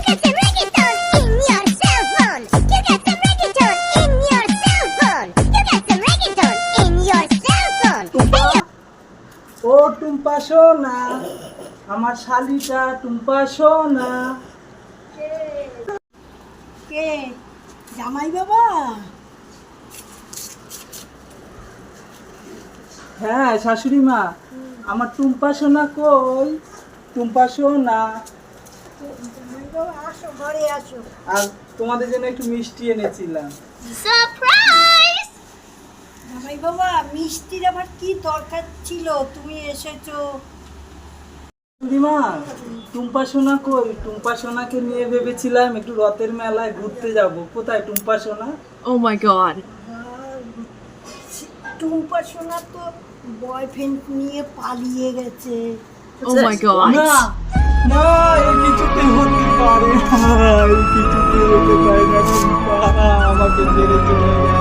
got some reggaeton in your cell phone. You got some reggaeton in your cell phone. You got some reggaeton in your cell phone. ও টুম্পা সোনা, আমার শালিটা টুম্পা সোনা। কে জামাই বাবা? হ্যাঁ শাশুড়ি মা, আমার টুম্পা সোনা কই? টুম্পা সোনা। জামাই বাবা আসো, ঘরে আসো। আর তোমাদের জন্য একটু মিষ্টি এনেছিলাম। Surprise! জামাই বাবা মিষ্টির আবার কি দরকার ছিল? তুমি এসেছো। শাশুড়ি মা, টুম্পা সোনা কই? টুম্পা সোনাকে নিয়ে ভেবেছিলাম একটু রথের মেলায় ঘুরতে যাব। কোথায় টুম্পা সোনা? Oh my god. টুম্পা সোনা তো বয়ফ্রেন্ড নিয়ে পালিয়ে গেছে। Oh my god. না না, এই কিছুতে হতে পারে না, এই কিছুতে হতে পারে না। টুম্পা আমাকে ছেড়ে চলে গেছে।